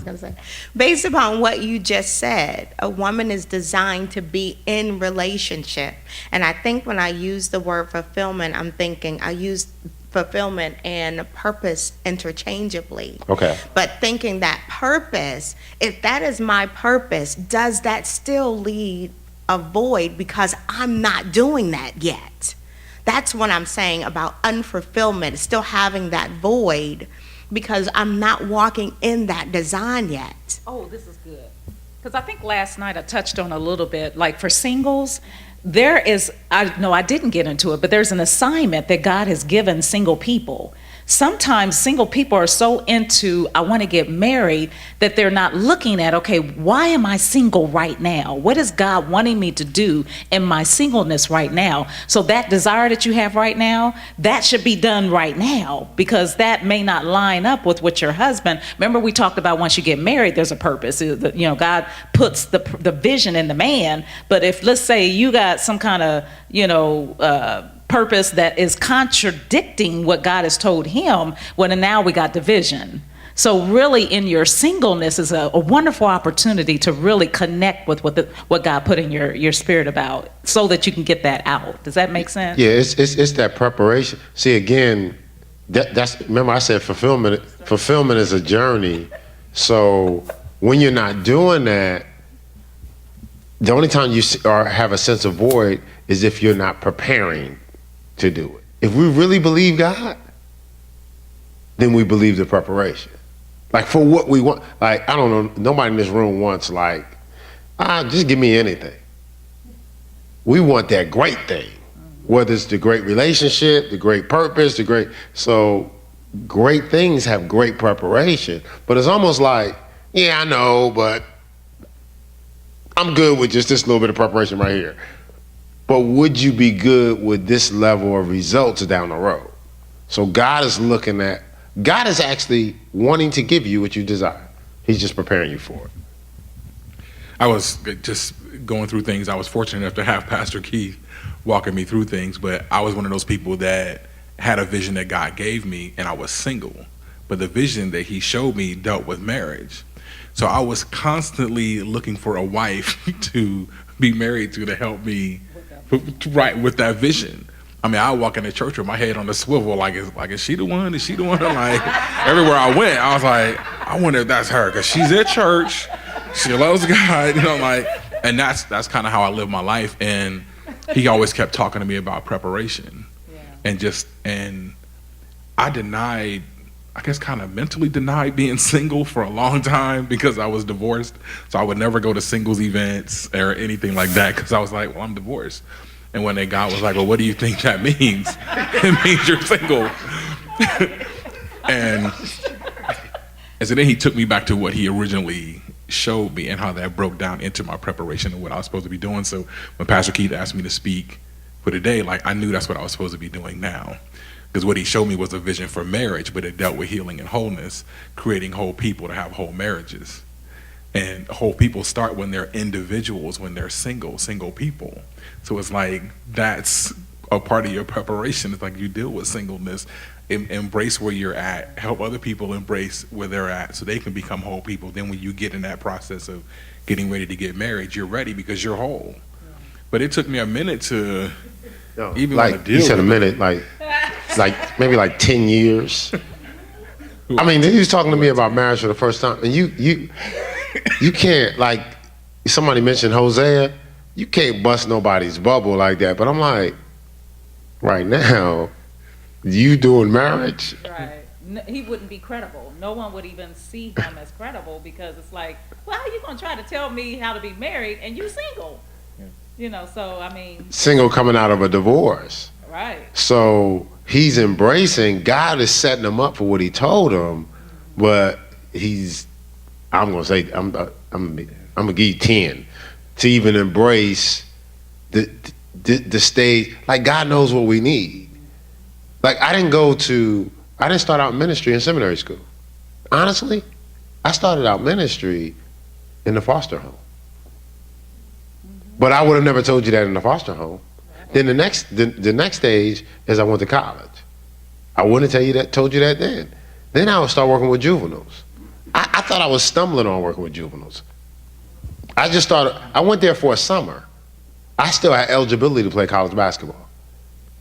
going to say. Based upon what you just said, a woman is designed to be in relationship. And I think when I use the word fulfillment, I'm thinking I use fulfillment and purpose interchangeably. Okay. But thinking that purpose, if that is my purpose, does that still lead a void because I'm not doing that yet? That's what I'm saying about unfulfillment, still having that void because I'm not walking in that design yet. Oh, this is good. Because I think last night I touched on a little bit, like for singles, there is, I didn't get into it, but there's an assignment that God has given single people. Sometimes single people are so into, I want to get married, that they're not looking at, okay, why am I single right now? What is God wanting me to do in my singleness right now? So that desire that you have right now, that should be done right now, because that may not line up with what your husband, remember we talked about once you get married, there's a purpose. God puts the vision in the man, but if, let's say you got some kind of, purpose that is contradicting what God has told him, well, and now we got division. So really in your singleness is a wonderful opportunity to really connect with what God put in your spirit about, so that you can get that out. Does that make sense? Yeah, it's that preparation. See, again, that's remember I said fulfillment is a journey. So when you're not doing that, the only time you have a sense of void is if you're not preparing to do it. If we really believe God, then we believe the preparation. Like for what we want, like, I don't know, nobody in this room wants like, just give me anything. We want that great thing, whether it's the great relationship, the great purpose, so great things have great preparation, but it's almost like, yeah, I know, but I'm good with just this little bit of preparation right here. But would you be good with this level of results down the road? So God is actually wanting to give you what you desire. He's just preparing you for it. I was just going through things. I was fortunate enough to have Pastor Keith walking me through things, but I was one of those people that had a vision that God gave me, and I was single. But the vision that he showed me dealt with marriage. So I was constantly looking for a wife to be married to help me right with that vision. I mean, I walk in the church with my head on the swivel, like is she the one? Is she the one? Like everywhere I went, I was like, I wonder if that's her, because she's at church, she loves God, and that's kind of how I live my life. And he always kept talking to me about preparation, and I denied, I guess kind of mentally denied being single for a long time because I was divorced. So I would never go to singles events or anything like that because I was like, well, I'm divorced. And when God was like, well, what do you think that means? It means you're single. and so then he took me back to what he originally showed me and how that broke down into my preparation and what I was supposed to be doing. So when Pastor Keith asked me to speak for today, like I knew that's what I was supposed to be doing now. Because what he showed me was a vision for marriage, but it dealt with healing and wholeness, creating whole people to have whole marriages. And whole people start when they're individuals, when they're single people. So it's like, that's a part of your preparation. It's like you deal with singleness, embrace where you're at, help other people embrace where they're at so they can become whole people. Then when you get in that process of getting ready to get married, you're ready because you're whole. But it took me a minute to even want to deal with it. You said a minute, like maybe like 10 years. I mean, he was talking to me about marriage for the first time, and you can't, like, somebody mentioned Hosea, you can't bust nobody's bubble like that. But I'm like, right now, you doing marriage? Right. He wouldn't be credible. No one would even see him as credible because it's like, well, how are you going to try to tell me how to be married and you single? So I mean. Single coming out of a divorce. Right. So he's embracing, God is setting him up for what he told him, but I'm going to say, I'm going to give you 10 to even embrace the stage. Like God knows what we need. Like I didn't start out ministry in seminary school. Honestly, I started out ministry in the foster home. But I would have never told you that in the foster home. Then the next stage is I went to college. I wouldn't have told you that then. Then I would start working with juveniles. I thought I was stumbling on working with juveniles. I went there for a summer. I still had eligibility to play college basketball.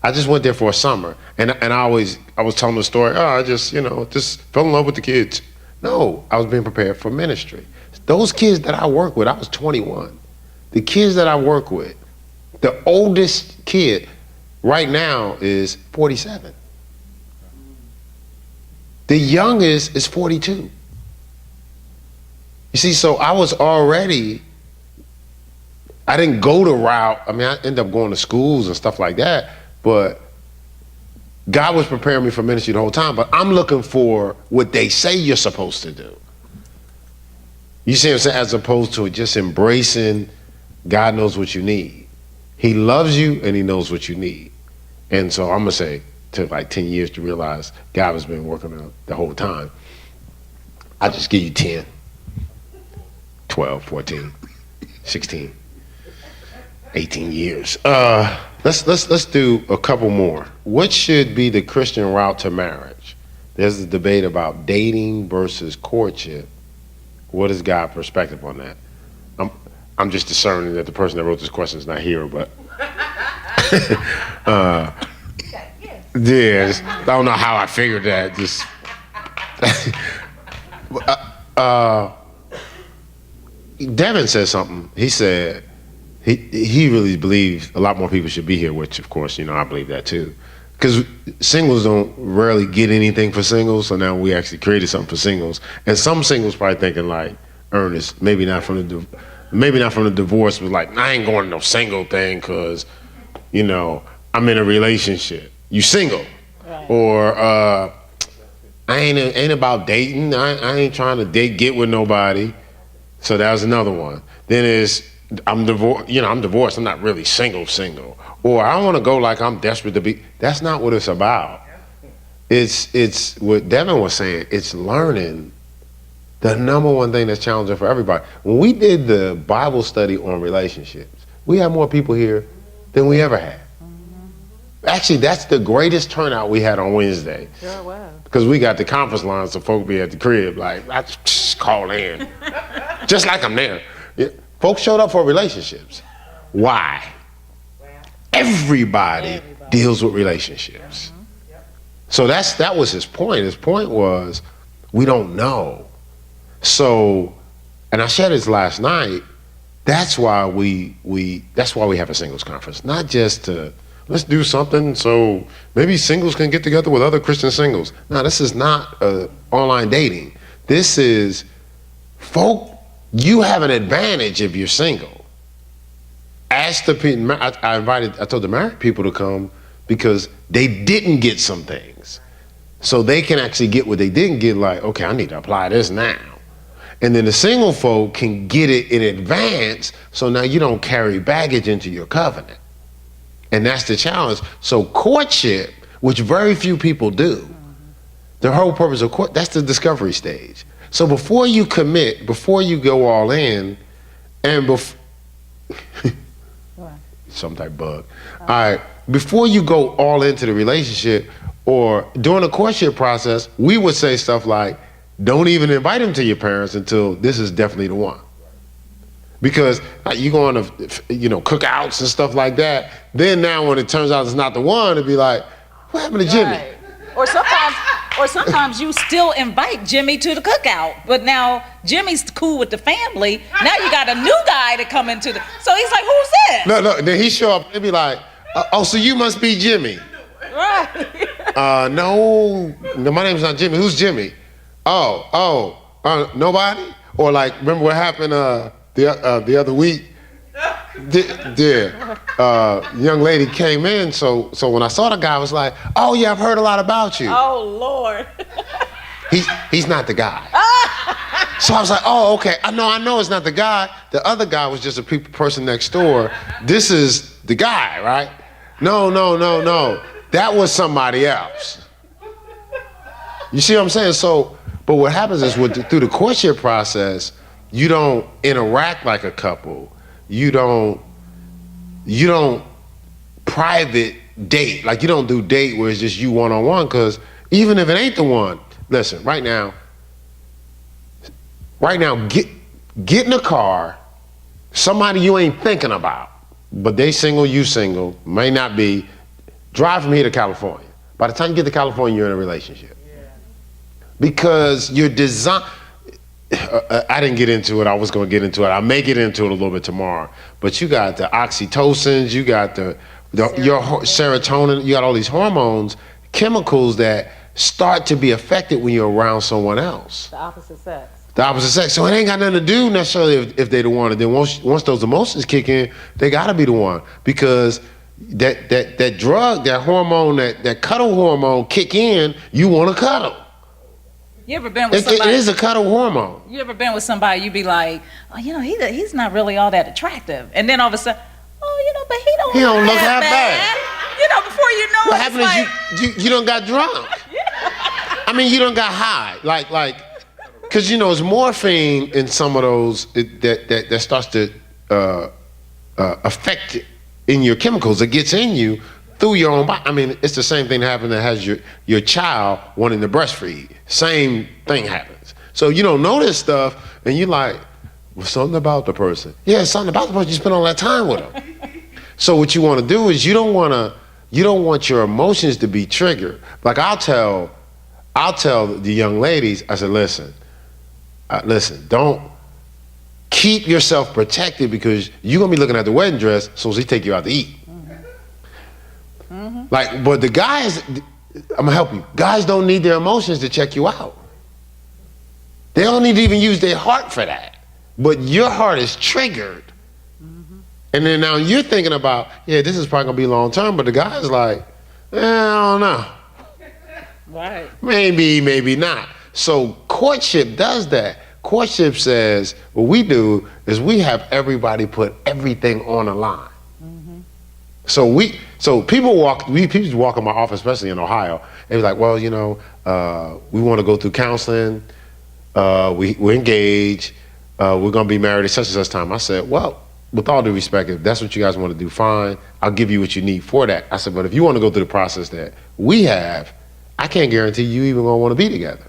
I just went there for a summer, and I was telling the story. Oh, I just fell in love with the kids. No, I was being prepared for ministry. Those kids that I work with, I was 21. The kids that I work with, the oldest kid right now is 47. The youngest is 42. You see, so I didn't go the route. I mean, I ended up going to schools and stuff like that, but God was preparing me for ministry the whole time. But I'm looking for what they say you're supposed to do. You see what I'm saying? As opposed to just embracing God knows what you need. He loves you and he knows what you need. And so I'm going to say, it took like 10 years to realize God has been working on it the whole time. I just give you 10, 12, 14, 16, 18 years. Let's do a couple more. What should be the Christian route to marriage? There's a debate about dating versus courtship. What is God's perspective on that? I'm just discerning that the person that wrote this question is not here, but I don't know how I figured that. Just Devin said something. He said he really believes a lot more people should be here, which of course, I believe that too. Because singles don't rarely get anything for singles, so now we actually created something for singles. And some singles probably thinking like Ernest, maybe not from the divorce, but like, I ain't going to no single thing because, I'm in a relationship. You single. Right. Or I ain't about dating. I ain't trying to get with nobody. So that was another one. Then I'm divorced. I'm not really single. Or I want to go like I'm desperate to be. That's not what it's about. It's what Devin was saying. It's learning the number one thing that's challenging for everybody. When we did the Bible study on relationships, we had more people here than we ever had. Actually, that's the greatest turnout we had on Wednesday. Sure was. Because we got the conference line, so folk be at the crib like, I just call in. Just like I'm there. Yeah. Folks showed up for relationships. Why? Everybody deals with relationships. So that was his point. His point was, we don't know. So, and I shared this last night, that's why we have a singles conference. Not just to, let's do something so maybe singles can get together with other Christian singles. No, this is not online dating. This is, folk, you have an advantage if you're single. Ask the people, I told the married people to come because they didn't get some things. So they can actually get what they didn't get, like, okay, I need to apply this now. And then the single folk can get it in advance, so now you don't carry baggage into your covenant. And that's the challenge. So courtship, which very few people do, the whole purpose of court, that's the discovery stage. So before you commit, before you go all in, and some type of bug. All right, before you go all into the relationship or during the courtship process, we would say stuff like, don't even invite him to your parents until this is definitely the one. Because you go on to, cookouts and stuff like that. Then now when it turns out it's not the one, it'd be like, what happened to Jimmy? Right. Or sometimes you still invite Jimmy to the cookout, but now Jimmy's cool with the family. Now you got a new guy to come into so he's like, who's this? No, then he show up, they'd be like, oh, so you must be Jimmy. Right. No, my name's not Jimmy. Who's Jimmy? Nobody? Or like, remember what happened the other week? Young lady came in, so when I saw the guy, I was like, oh yeah, I've heard a lot about you. Oh Lord. He's not the guy. So I was like, oh, okay, I know it's not the guy. The other guy was just a person next door. This is the guy, right? No. That was somebody else. You see what I'm saying? So, but what happens is through the courtship process, you don't interact like a couple. You don't private date. Like you don't do date where it's just you one-on-one, because even if it ain't the one, listen, right now, Right now, get in a car, somebody you ain't thinking about, but they single, you single, may not be, drive from here to California. By the time you get to California, you're in a relationship. Because you're designed, I didn't get into it, I was gonna get into it, I may get into it a little bit tomorrow, but you got the oxytocins, you got your serotonin, you got all these hormones, chemicals that start to be affected when you're around someone else. The opposite sex. The opposite sex. So it ain't got nothing to do necessarily if they the one. And then once those emotions kick in, they gotta be the one. Because that drug, that hormone, that cuddle hormone kick in, you wanna cuddle. You ever been with somebody? It is a cuddle hormone. You ever been with somebody, you be like, oh, he's not really all that attractive. And then all of a sudden, oh, but he don't look half bad. Before you know What it, happened is you done got drunk. I mean, you done got high. Like, because, it's morphine in some of those that starts to affect in your chemicals. It gets in you through your own body. I mean, it's the same thing that happens that has your child wanting to breastfeed. Same thing happens. So you don't know this stuff, and you're like, well, something about the person. Yeah, something about the person. You spend all that time with them. So what you want to do is you don't want your emotions to be triggered. Like I'll tell the young ladies, I said, listen, don't keep yourself protected because you're gonna be looking at the wedding dress so he take you out to eat. Mm-hmm. Like, but the guys, I'm gonna help you. Guys don't need their emotions to check you out. They don't need to even use their heart for that. But your heart is triggered. Mm-hmm. And then now you're thinking about, this is probably gonna be long term, but the guy's like, I don't know. Right. Maybe not. So courtship does that. Courtship says, what we do is we have everybody put everything on the line. Mm-hmm. So people walk in my office, especially in Ohio, they be like, well, we want to go through counseling, we're engaged, we're gonna be married at such and such time. I said, well, with all due respect, if that's what you guys want to do, fine, I'll give you what you need for that. I said, but if you want to go through the process that we have, I can't guarantee you even gonna want to be together.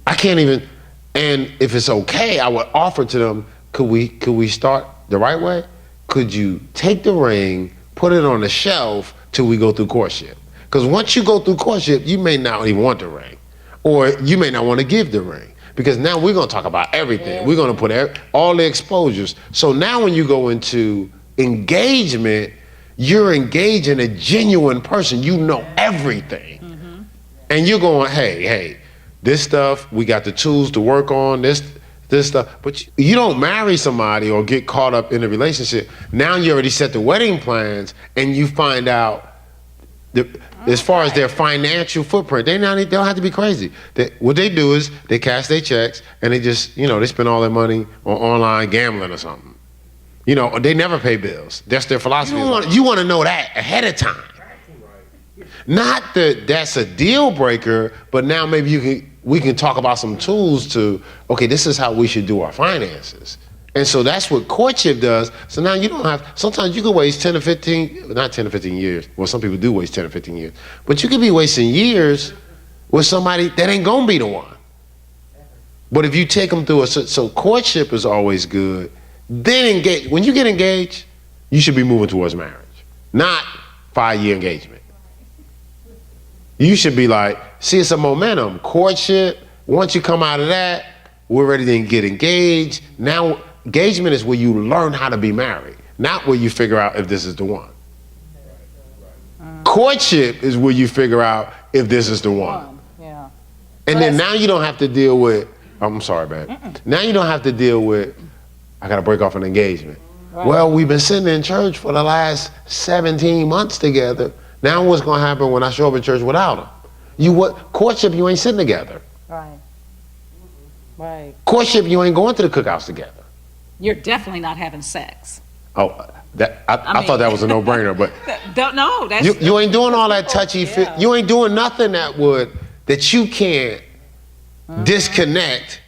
I can't even, and if it's okay, I would offer to them, could we start the right way? Could you take the ring, put it on the shelf till we go through courtship? Because once you go through courtship, you may not even want the ring, or you may not want to give the ring, because now we're gonna talk about everything. Yeah. We're gonna put all the exposures. So now when you go into engagement, you're engaging a genuine person. You know everything. Mm-hmm. And you're going, hey, this stuff, we got the tools to work on, this stuff. But you don't marry somebody or get caught up in a relationship. Now you already set the wedding plans and you find out as far as their financial footprint, they don't have to be crazy. What they do is they cash their checks and they just, they spend all their money on online gambling or something. They never pay bills. That's their philosophy. You want to know that ahead of time. Not that that's a deal breaker, but now maybe we can talk about some tools to, okay, this is how we should do our finances. And so that's what courtship does. So now you don't have, sometimes you can waste 10 to 15, not 10 to 15 years. Well, some people do waste 10 to 15 years. But you could be wasting years with somebody that ain't gonna be the one. But if you take them through so courtship is always good. Then when you get engaged, you should be moving towards marriage, not 5-year engagement. You should be like, see, it's a momentum. Courtship, once you come out of that, we're ready to get engaged. Now, engagement is where you learn how to be married, not where you figure out if this is the one. Courtship is where you figure out if this is the one. Yeah. And then now you don't have to deal with, I'm sorry, babe. Now you don't have to deal with, I got to break off an engagement. Right. Well, we've been sitting in church for the last 17 months together. Now what's going to happen when I show up at church without him? Courtship, you ain't sitting together. Right. Right. Courtship, you ain't going to the cookouts together. You're definitely not having sex. Oh, I thought that was a no-brainer, but no, that's you ain't doing all that touchy. You ain't doing nothing that you can't disconnect